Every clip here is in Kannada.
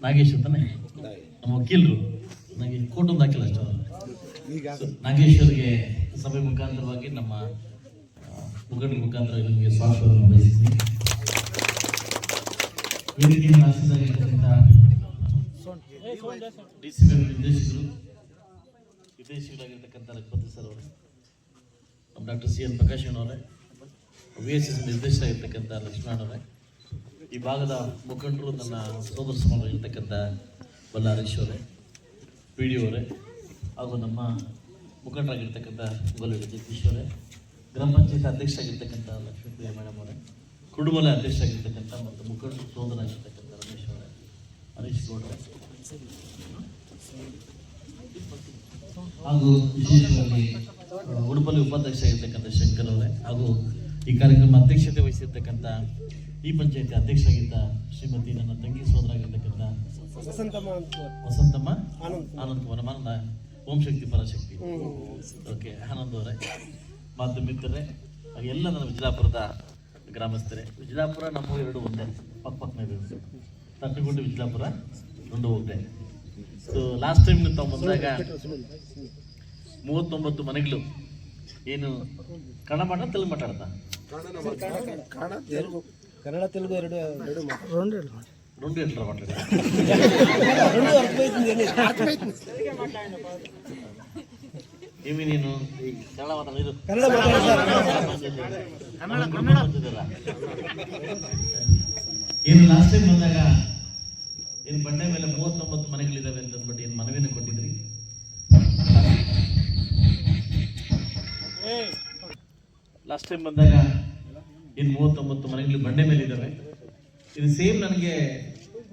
ನಾಗೇಶ್ ಅಂತಾನೆ ನಮ್ಮ ವಕೀಲರು ನನಗೆ ಕೋಟೊಂದು ಹಾಕಿಲ್ಲ ಅಷ್ಟು ನಾಗೇಶ್ ಅವರಿಗೆ ಸಭೆ ಮುಖಾಂತರವಾಗಿ ನಮ್ಮ ಮುಖಂಡರ ಮುಖಾಂತರ ನಿಮಗೆ ಸ್ವಾಗತವನ್ನು ಬಯಸಿದ್ದೀನಿ. ವೇದಿಕೆಯನ್ನು ಆಶಿಸಿದಂಥ DCP ನಿರ್ದೇಶಕರು ವಿದೇಶಿಗಳಾಗಿರ್ತಕ್ಕಂಥ ರಘುಪತಿ ಸರ್ ಅವರು, ನಮ್ಮ ಡಾಕ್ಟರ್ CN ಪ್ರಕಾಶ್ ಅವರೇ, VSS ನಿರ್ದೇಶಕರಾಗಿರ್ತಕ್ಕಂಥ ಲಕ್ಷ್ಮಣ ಅವರೇ, ಈ ಭಾಗದ ಮುಖಂಡರು ನನ್ನ ಸೋದರ ಸಮಾನವಾಗಿರ್ತಕ್ಕಂಥ ಬಲ್ಲಾರೀಶ್ ಅವರೇ, PDO ಅವರೇ, ಹಾಗೂ ನಮ್ಮ ಮುಖಂಡರಾಗಿರ್ತಕ್ಕಂಥ ಗೊಲ್ಲಳ್ಳಿ ಜಗದೀಶ್ ಅವರೇ, ಗ್ರಾಮ ಪಂಚಾಯತ್ ಅಧ್ಯಕ್ಷರಾಗಿರ್ತಕ್ಕಂಥ ಲಕ್ಷ್ಮೀಪ್ರಿಯ ಮೇಡಮ್ ಅವರೇ, ಕುಡುಮಲೆ ಅಧ್ಯಕ್ಷರಾಗಿರ್ತಕ್ಕಂಥ ಮತ್ತು ಮುಖಂಡರು ಸೋದರಾಗಿರ್ತಕ್ಕಂಥ ರಮೇಶ್ ಅವರೇ, ಹರೀಶ್ ಗೌಡ್ರೆ, ಹಾಗೂ ವಿಶೇಷವಾಗಿ ಉಡುಪಲ್ಲಿ ಉಪಾಧ್ಯಕ್ಷರಾಗಿರ್ತಕ್ಕಂಥ ಶಂಕರ್ ಅವರೇ, ಹಾಗೂ ಈ ಕಾರ್ಯಕ್ರಮ ಅಧ್ಯಕ್ಷತೆ ವಹಿಸಿರ್ತಕ್ಕಂಥ ಈ ಪಂಚಾಯತಿ ಅಧ್ಯಕ್ಷರಾಗಿದ್ದ ಶ್ರೀಮತಿ ನನ್ನ ತಂಗಿ ಸೋದರಾಗಿರ್ತಕ್ಕಂಥ ವಸಂತಮ್ಮ ಆನಂದವರ ಮಾನದ ಓಂ ಶಕ್ತಿ ಪರಶಕ್ತಿ, ಓಕೆ, ಆನಂದ್ ಅವರೇ, ಮಾಧ್ಯಮ ಮಿತ್ರರೇ, ಎಲ್ಲ ನನ್ನ ವಿಜಯಪುರದ ಗ್ರಾಮಸ್ಥರೇ. ವಿಜಯಪುರ ನಮ್ಮ ಎರಡು ಒಂದೇ ಪಕ್ಕನೇ ತಟ್ಟಗುಂಡು ವಿಜಯಪುರ రెండు ಹೋಗ್ದೆ. ಸೊ ಲಾಸ್ಟ್ ಟೈಮ್ ತಾವು ಬಂದಾಗ 39 ಮನೆಗಳು ಏನು ಕನ್ನಡ ಮಾಡ ತೆಲುಗು ಮಾತಾಡ್ತಾ ಕನ್ನಡ ತೆಲುಗು ಎರಡು ఎట్లా మాట్లాడారు ఏమి నేను ಏನು ಲಾಸ್ಟ್ ಟೈಮ್ ಬಂದಾಗ ಏನು ಬಂಡೆ ಮೇಲೆ 39 ಮನೆಗಳಿದಾವೆ ಅಂತ ಅಂದ್ಬಿಟ್ಟು ಏನು ಮನವಿಯನ್ನು ಕೊಟ್ಟಿದ್ರಿ. ಲಾಸ್ಟ್ ಟೈಮ್ ಬಂದಾಗ ಏನು 39 ಮನೆಗಳು ಬಂಡೆ ಮೇಲೆ ಇದ್ದಾವೆ. ಇದು ಸೇಮ್ ನನಗೆ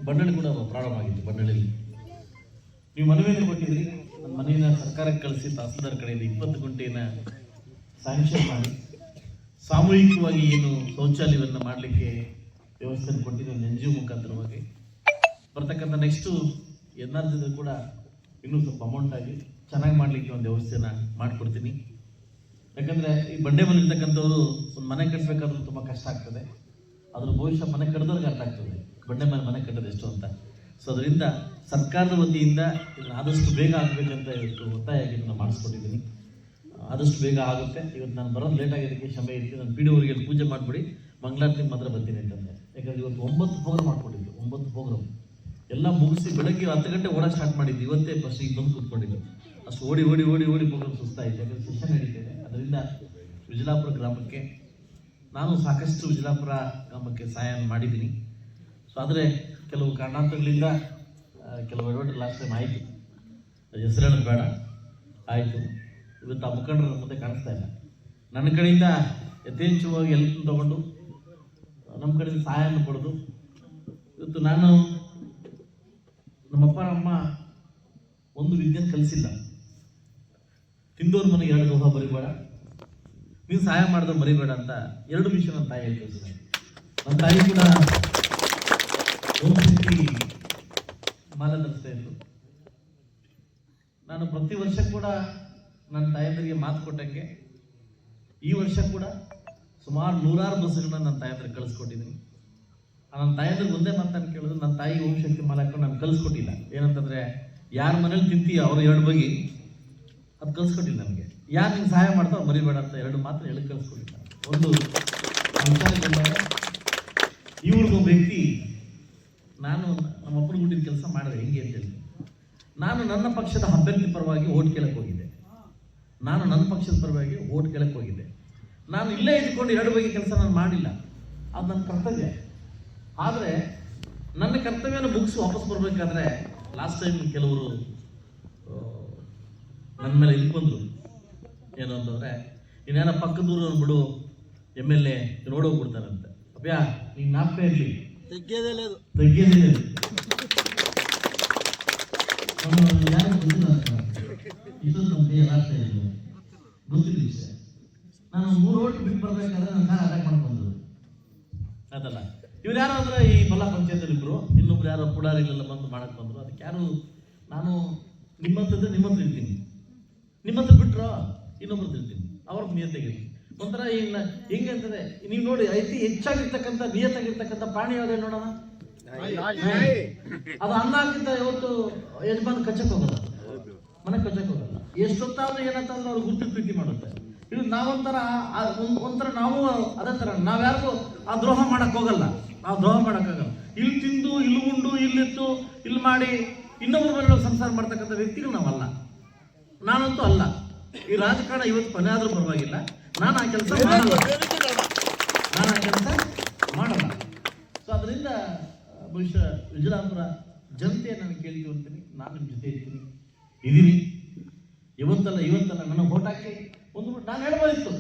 ಬಂಡಳಿ ಕೂಡ ಪ್ರಾರಂಭ ಆಗಿತ್ತು. ಬಂಡಳಿಯಲ್ಲಿ ನೀವು ಮನವಿಯನ್ನು ಕೊಟ್ಟಿದ್ರಿ. ನನ್ನ ಮನೆಯಿಂದ ಸರ್ಕಾರಕ್ಕೆ ಕಳಿಸಿ ತಹಸೀಲ್ದಾರ್ ಕಡೆಯಿಂದ 20 ಗುಂಟೆಯನ್ನು ಸ್ಯಾಂಕ್ಷನ್ ಮಾಡಿ ಸಾಮೂಹಿಕವಾಗಿ ಏನು ಶೌಚಾಲಯವನ್ನು ಮಾಡಲಿಕ್ಕೆ ವ್ಯವಸ್ಥೆಯನ್ನು ಕೊಟ್ಟಿದ್ದು NGO ಮುಖಾಂತರವಾಗಿ ಬರ್ತಕ್ಕಂಥ ನೆಕ್ಸ್ಟು NRJ ಕೂಡ ಇನ್ನೂ ಸ್ವಲ್ಪ ಅಮೌಂಟ್ ಆಗಿ ಚೆನ್ನಾಗಿ ಮಾಡಲಿಕ್ಕೆ ಒಂದು ವ್ಯವಸ್ಥೆನ ಮಾಡಿಕೊಡ್ತೀನಿ. ಯಾಕಂದರೆ ಈ ಬಂಡೆ ಮೇಲೆ ಇರ್ತಕ್ಕಂಥವ್ರು ಒಂದು ಮನೆ ಕಟ್ಟಬೇಕಾದ್ರೂ ತುಂಬ ಕಷ್ಟ ಆಗ್ತದೆ. ಅದ್ರ ಭವಿಷ್ಯ ಮನೆ ಕಟ್ಟದವ್ರಿಗೆ ಅರ್ಥ ಆಗ್ತದೆ ಬಂಡೆ ಮೇಲೆ ಮನೆ ಕಟ್ಟೋದು ಎಷ್ಟು ಅಂತ. ಸೊ ಅದರಿಂದ ಸರ್ಕಾರದ ವತಿಯಿಂದ ಇದನ್ನು ಆದಷ್ಟು ಬೇಗ ಆಗಬೇಕಂತ ಇವತ್ತು ಒತ್ತಾಯವಾಗಿ ನಾನು ಮಾಡಿಸ್ಕೊಟ್ಟಿದ್ದೀನಿ. ಆದಷ್ಟು ಬೇಗ ಆಗುತ್ತೆ. ಇವತ್ತು ನಾನು ಬರೋದು ಲೇಟ್ ಆಗಿದ್ದಕ್ಕೆ ಕ್ಷಮೆ ಇರ್ತೀನಿ. ನಾನು PDO ಅವರಿಗೆ ಪೂಜೆ ಮಾಡಿಬಿಡಿ ಮಂಗಳಾರತಿ ಮಾತ್ರ ಬರ್ತೀನಿ ಅಂತಂದೆ. ಯಾಕಂದರೆ ಇವತ್ತು 9 ಪ್ರೋಗ್ರಾಮ್ ಮಾಡ್ಕೊಂಡಿದ್ದು. 9 ಪ್ರೋಗ್ರಾಮ್ ಎಲ್ಲ ಮುಗಿಸಿ ಬೆಳಗ್ಗೆ 10 ಗಂಟೆ ಓಡೋಕೆ ಸ್ಟಾರ್ಟ್ ಮಾಡಿದ್ದು. ಇವತ್ತೇ ಫಸ್ಟ್ ಈಗ ಬಂದು ಕೂತ್ಕೊಂಡಿದ್ದು. ಅಷ್ಟು ಓಡಿ ಪ್ರೋಗ್ರಾಮ್ ಸುಸ್ತಾಯಿತು. ಯಾಕಂದರೆ ಸೆಷನ್ ನಡೀತಿದೆ. ಅದರಿಂದ ವಿಜಯಪುರ ಗ್ರಾಮಕ್ಕೆ ನಾನು ಸಾಕಷ್ಟು ವಿಜಯಪುರ ಗ್ರಾಮಕ್ಕೆ ಸಹಾಯ ಮಾಡಿದ್ದೀನಿ. ಸೊ ಆದರೆ ಕೆಲವು ಕಾರಣಾಂತರಗಳಿಂದ ಕೆಲವು ಎಡವಟ್ಟು ಲಾಸ್ಟ್ ಟೈಮ್ ಆಯಿತು. ಹೆಸರೇನು ಬೇಡ ಆಯಿತು. ಇವತ್ತು ಆ ಮುಖಂಡರ ಮುಂದೆ ಕಾಣಿಸ್ತಾ ಇಲ್ಲ. ನನ್ನ ಕಡೆಯಿಂದ ಯಥೇಚ್ಛವಾಗಿ ಎಲ್ಲ ತಗೊಂಡು ನಮ್ಮ ಕಡೆಯಿಂದ ಸಹಾಯವನ್ನು ಕೊಡೋದು. ಇವತ್ತು ನಾನು ನಮ್ಮಪ್ಪ ಅಮ್ಮ ಒಂದು ವಿದ್ಯೆ ಕಲಿಸಿಲ್ಲ. ತಿಂದೋರ್ ಮನೆಗೆ 2 ಲೋಹ ಬರಿಬೇಡ, ನೀನು ಸಹಾಯ ಮಾಡಿದ್ರೆ ಮರಿಬೇಡ ಅಂತ 2 ವಿಷಯ ನನ್ನ ತಾಯಿ ಹೇಳ್ತಿದ್ದಾರೆ. ನನ್ನ ತಾಯಿ ಕೂಡ ಓಂ ಶಕ್ತಿ ಮಾಲೆ ಧರಿಸ್ತಾ ಇದ್ರು. ನಾನು ಪ್ರತಿ ವರ್ಷ ಕೂಡ ನನ್ನ ತಾಯಂದರಿಗೆ ಮಾತು ಕೊಟ್ಟಂಗೆ ಈ ವರ್ಷ ಕೂಡ ಸುಮಾರು 100 ಬಸ್ಗಳನ್ನ ನನ್ನ ತಾಯಂದ್ರಿಗೆ ಕಳಿಸ್ಕೊಟ್ಟಿದ್ದೀನಿ. ನನ್ನ ತಾಯಂದ್ರಿಗೆ ಒಂದೇ ಮಾತು ನಾನು ಕೇಳಿದ್ರು, ನನ್ನ ತಾಯಿ ಓಂ ಶಕ್ತಿ ಮಾಲೆ ಹಾಕೊಂಡು ನಾನು ಕಳಿಸ್ಕೊಟ್ಟಿಲ್ಲ. ಏನಂತಂದರೆ ಯಾರ ಮನೇಲಿ ತಿಂತೀಯೋ ಅವರು 2 ಬಗೆ ಅದು ಕಲಿಸ್ಕೊಟ್ಟಿಲ್ಲ ನನಗೆ. ಯಾರು ನಿಂಗೆ ಸಹಾಯ ಮಾಡ್ತಾರೋ ಮರಿಬೇಡ ಅಂತ 2 ಮಾತ್ರ ಹೇಳಿ ಕಲಿಸ್ಕೊಟ್ಟಿಲ್ಲ. ಒಂದು ಇವ್ರಿಗೊಬ್ಬ ವ್ಯಕ್ತಿ ನಾನು ನಮ್ಮ ಅಪ್ಪನ ಗುಟ್ಟಿನ ಕೆಲಸ ಮಾಡಿದೆ ಹೆಂಗೆ ಅಂತೇಳಿ ನಾನು ನನ್ನ ಪಕ್ಷದ ಅಭ್ಯರ್ಥಿ ಪರವಾಗಿ ಓಟ್ ಕೇಳಕ್ಕೆ ಹೋಗಿದ್ದೆ. ನಾನು ಇಲ್ಲೇ ಇದ್ಕೊಂಡು 2 ಬಗೆ ಕೆಲಸ ನಾನು ಮಾಡಿಲ್ಲ. ಅದು ನನ್ನ ಕರ್ತವ್ಯ. ಆದರೆ ನನ್ನ ಕರ್ತವ್ಯನ ಮುಗಿಸಿ ವಾಪಸ್ ಬರಬೇಕಾದ್ರೆ ಲಾಸ್ಟ್ ಟೈಮ್ ಕೆಲವರು ನನ್ನ ಮೇಲೆ ಬಂದರು. ಏನು ಅಂತಂದರೆ ಇನ್ನೇನೋ ಪಕ್ಕದೂರು ಅಂದ್ಬಿಡು MLA ನೋಡೋಗ್ಬಿಡ್ತಾರಂತೆ. ಅಬ್ಯಾ ನಿಂಗೆ ಜ್ಞಾಪಕ ಇರಲಿ, ತೆಗ್ಯೋದೇ ಯಾರು ಗೊತ್ತಿಲ್ಲ ಇಷ್ಟೊಂದು ನಮ್ಮ ಕೈ ರಾಷ್ಟ್ರ ಇಲ್ಲ ಗೊತ್ತಿಲ್ಲ ವಿಷಯ. ನಾನು 3 ಓಟ್ ಬಿಟ್ಟು ಬರಬೇಕಾದ್ರೆ ನನ್ನ ಕಾರ್ ಅಟ್ಯಾಕ್ ಮಾಡ್ಕೊಂಡ್ರು. ಅದಲ್ಲ ಇವ್ರು ಯಾರು ಅಂದರೆ ಈ ಬಲ್ಲ ಪಂಚಾಯತಲ್ಲಿ ಇಬ್ಬರು, ಇನ್ನೊಬ್ರು ಯಾರೋ ಪುಡಾರಿಗಳೆಲ್ಲ ಬಂದು ಮಾಡಕ್ಕೆ ಬಂದರು. ಅದಕ್ಕೆ ಯಾರು ನಾನು ನಿಮ್ಮ ಹತ್ರ ಇರ್ತೀನಿ, ನಿಮ್ಮ ಹತ್ರ ಬಿಟ್ಟರು ಇನ್ನೊಬ್ರು ಇರ್ತೀನಿ, ಅವ್ರ ನಿಯತ್ತಾಗಿರ್ತೀನಿ. ಒಂಥರ ಹೆಂಗೆ ಅಂತಂದರೆ ನೀವು ನೋಡಿ ಹೆಚ್ಚಾಗಿರ್ತಕ್ಕಂಥ ನಿಯತ್ತಾಗಿರ್ತಕ್ಕಂಥ ಪ್ರಾಣಿ ಯಾವುದೇ ನೋಡೋಣ, ಅದು ಅನ್ನ ಹಾಕಿದ್ದ ಇವತ್ತು ಯಜಮಾನ ಕಚ್ಚಕ್ ಹೋಗಲ್ಲ, ಮನೆ ಕಚ್ಚಕ್ ಹೋಗಲ್ಲ. ಎಷ್ಟೊತ್ತಾದ್ರೂ ಏನಂತಂದ್ರೆ ಅವ್ರು ಗುರ್ತು ಪ್ರೀತಿ ಮಾಡುತ್ತೆ. ಇದು ನಾವೊಂಥರ ನಾವು ಅದೇ ತರ ನಾವ್ಯಾರಿಗೂ ಆ ದ್ರೋಹ ಮಾಡಕ್ ಹೋಗಲ್ಲ, ನಾವು ದ್ರೋಹ ಮಾಡಕ್ಕಾಗಲ್ಲ. ಇಲ್ಲಿ ತಿಂದು ಇಲ್ಲಿ ಉಂಡು ಇಲ್ಲಿತ್ತು ಇಲ್ಲಿ ಮಾಡಿ ಇನ್ನೊಬ್ಬರ ಮೇಲೆ ಸಂಸಾರ ಮಾಡ್ತಕ್ಕಂಥ ವ್ಯಕ್ತಿಗಳು ನಾವಲ್ಲ, ನಾನಂತೂ ಅಲ್ಲ. ಈ ರಾಜಕಾರಣ ಇವತ್ತು ಕೊನೆ ಆದ್ರೂ ಪರವಾಗಿಲ್ಲ, ನಾನು ಆ ಕೆಲಸ ಮಾಡಲ್ಲ. ಸೊ ಅದರಿಂದ ಬಹುಶಃ ವಿಜಯಪುರ ಜನತೆ ನಾನು ಕೇಳ್ತೀವಿ ಅಂತೀನಿ, ನಾನು ನಿಮ್ಮ ಜೊತೆ ಇದ್ದೀನಿ. ಇವತ್ತಲ್ಲ ನನ್ನ ಓಟ್ ಹಾಕಿ ಒಂದು ನಾನು ಹೇಳ್ಬೋದಿತ್ತು,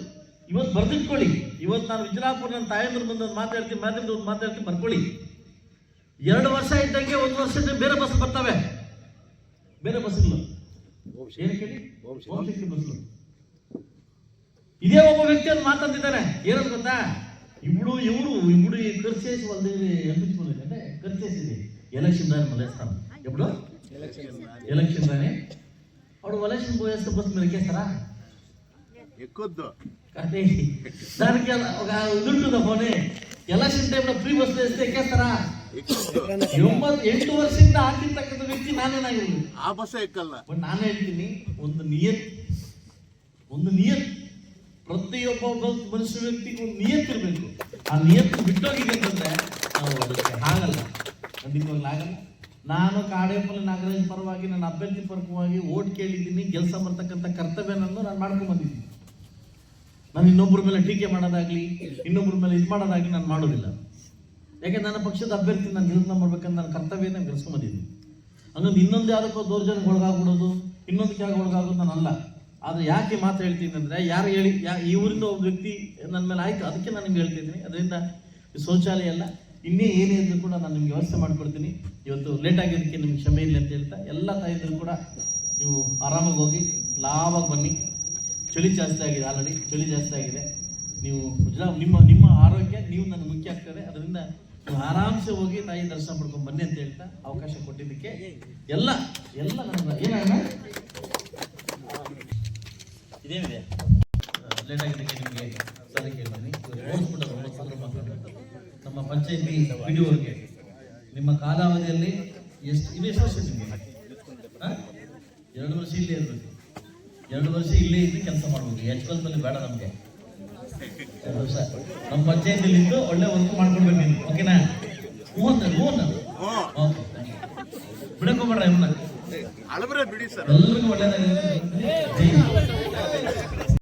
ಇವತ್ತು ಬರ್ದಿಟ್ಕೊಳ್ಳಿ. ಇವತ್ತು ನಾನು ವಿಜಯಪುರ ನನ್ನ ತಾಯಂದ್ರ ಬಂದು ಮಾತಾಡ್ತೀನಿ ಬರ್ಕೊಳ್ಳಿ. 2 ವರ್ಷ ಇದ್ದಂಗೆ 1 ವರ್ಷದ ಬೇರೆ ಬಸ್ ಬರ್ತವೆ, ಬೇರೆ ಬಸ್ಗಳು. ಏನು ಕೇಳಿ, ಹೋಮ್ಶಕ್ತಿ ಬಸ್ಗಳು. ಇದೇ ಒಬ್ಬ ವ್ಯಕ್ತಿಯನ್ನು ಮಾತಾಡ್ತಿದ್ದಾನೆ, ಏನಂತ ಗೊತ್ತಾ, ಇವರು ಖರ್ಚೇಸಿ అంటే ఖర్చేసింది ఎలక్షన్ దాని మళ్ళేస్తాను ఎప్పుడు ఎలక్షన్ దాని అప్పుడు ఎలక్షన్ పోయేస్తే బస్సు మీరు ఎక్కేస్తారా? ఎక్కొద్దు. కానీ దానికి ఒక ఇదుంటుందా పోనీ, ఎలక్షన్ టైంలో ఫ్రీ బస్సు వేస్తే ఎక్కేస్తారా? 8 ವರ್ಷದಿಂದ ಹಾಕಿರ್ತಕ್ಕಂಥ ವ್ಯಕ್ತಿ ನಾನೇನಾಗಿರ್ಲಿ ಆ ಬಸ್ ಎಕ್ಕಲ್ಲ. ನಾನು ಹೇಳ್ತೀನಿ, ಒಂದು ನಿಯತ್ ಪ್ರತಿಯೊಬ್ಬ ಮನುಷ್ಯ ವ್ಯಕ್ತಿಗೂ ನಿಯತ್ ಇರಬೇಕು. ಆ ನಿಯತ್ತು ಬಿಟ್ಟೋಗಿದೆ ಅಂತಂದ್ರೆ ನಾವು ಅದಕ್ಕೆ ಆಗಲ್ಲ, ಖಂಡಿತವಾಗ್ಲೂ ಆಗಲ್ಲ. ನಾನು ಕಾಡೇಪಲ್ಲಿ ನಾಗರಾಜ್ ಪರವಾಗಿ ನನ್ನ ಅಭ್ಯರ್ಥಿ ಪರವಾಗಿ ಓಟ್ ಕೇಳಿದ್ದೀನಿ, ಕೆಲಸ ಬರ್ತಕ್ಕಂಥ ಕರ್ತವ್ಯನನ್ನು ನಾನು ಮಾಡ್ಕೊಂಡು ಬಂದಿದ್ದೀನಿ. ನಾನು ಇನ್ನೊಬ್ಬರ ಮೇಲೆ ಟೀಕೆ ಮಾಡೋದಾಗ್ಲಿ, ಇನ್ನೊಬ್ಬರ ಮೇಲೆ ಇದು ಮಾಡೋದಾಗ್ಲಿ ನಾನು ಮಾಡೋದಿಲ್ಲ. ಯಾಕೆ ನನ್ನ ಪಕ್ಷದ ಅಭ್ಯರ್ಥಿ ನಾನು ನಿರೂಪಣೆ ಮಾಡ್ಬೇಕಂತ ನನ್ನ ಕರ್ತವ್ಯನ ಬೆಳೆಸ್ಕೊಂಡು ಬಂದಿದ್ದೀನಿ. ಹಂಗಂದು ಇನ್ನೊಂದು ಯಾವುದಕ್ಕೋ ದೌರ್ಜನ್ಯಕ್ಕೆ ಒಳಗಾಗ್ಬಿಡೋದು, ಇನ್ನೊಂದಕ್ಕೆ ಯಾಕೆ ಒಳಗಾಗೋದು ನಾನಲ್ಲ. ಆದರೆ ಯಾಕೆ ಮಾತು ಹೇಳ್ತೀನಿ ಅಂದರೆ, ಯಾರು ಹೇಳಿ ಈ ಊರಿಂದ ಒಬ್ಬ ವ್ಯಕ್ತಿ ನನ್ನ ಮೇಲೆ ಆಯಿತು, ಅದಕ್ಕೆ ನಾನು ನಿಮ್ಗೆ ಹೇಳ್ತಿದ್ದೀನಿ. ಅದರಿಂದ ಶೌಚಾಲಯ ಎಲ್ಲ ಇನ್ನೇ ಏನೇ ಇದ್ರೂ ಕೂಡ ನಾನು ನಿಮ್ಗೆ ವ್ಯವಸ್ಥೆ ಮಾಡಿಕೊಡ್ತೀನಿ. ಇವತ್ತು ಲೇಟ್ ಆಗಿದ್ದಕ್ಕೆ ನಿಮ್ಗೆ ಕ್ಷಮೆ ಇಲ್ಲ ಅಂತ ಹೇಳ್ತಾ, ಎಲ್ಲ ತಾಯಿದ್ರು ಕೂಡ ನೀವು ಆರಾಮಾಗಿ ಹೋಗಿ ಲಾಭವಾಗಿ ಬನ್ನಿ. ಚಳಿ ಜಾಸ್ತಿ ಆಗಿದೆ, ಆಲ್ರೆಡಿ ಚಳಿ ಜಾಸ್ತಿ ಆಗಿದೆ. ನೀವು ನಿಮ್ಮ ಆರೋಗ್ಯ ನೀವು ನನಗೆ ಮುಖ್ಯ ಆಗ್ತದೆ. ಅದರಿಂದ ನೀವು ಆರಾಮ್ಸೆ ಹೋಗಿ ತಾಯಿ ದರ್ಶನ ಪಡ್ಕೊಂಡು ಬನ್ನಿ ಅಂತ ಹೇಳ್ತಾ ಅವಕಾಶ ಕೊಟ್ಟಿದ್ದಕ್ಕೆ ಎಲ್ಲ ನನಗೆ ಏನಾಗ ಇದೇನಿದೆ ಲೇಟ್ ಆಗಿದ್ದಕ್ಕೆ ನಿಮಗೆ ಸರಿ ಕೇಳ್ತೀನಿ. ನಮ್ಮ ಪಂಚಾಯತಿ ವಿಡಿಯೋಗೆ ನಿಮ್ಮ ಕಾಲಾವಧಿಯಲ್ಲಿ ಎಷ್ಟು ವರ್ಷ ನಿಮಗೆ? 2 ವರ್ಷ ಇಲ್ಲೇ ಇರಬೇಕು. 2 ವರ್ಷ ಇಲ್ಲೇ ಇದ್ದು ಕೆಲಸ ಮಾಡ್ಬೋದು. ಎಚ್ಕಲ್ದಲ್ಲಿ ಬೇಡ ನಮಗೆ. 2 ವರ್ಷ ನಮ್ಮ ಪಂಚಾಯತಿಯಲ್ಲಿ ಇದ್ದು ಒಳ್ಳೆ ವರ್ಕ್ ಮಾಡ್ಕೊಡ್ಬೇಕು ನೀವು, ಓಕೆನಾ? ಬಿಡಕೋಬೇಡ್ರ, ಎಲ್ರಿಗೂ ಒಳ್ಳೆಯದಾಗಿದೆ.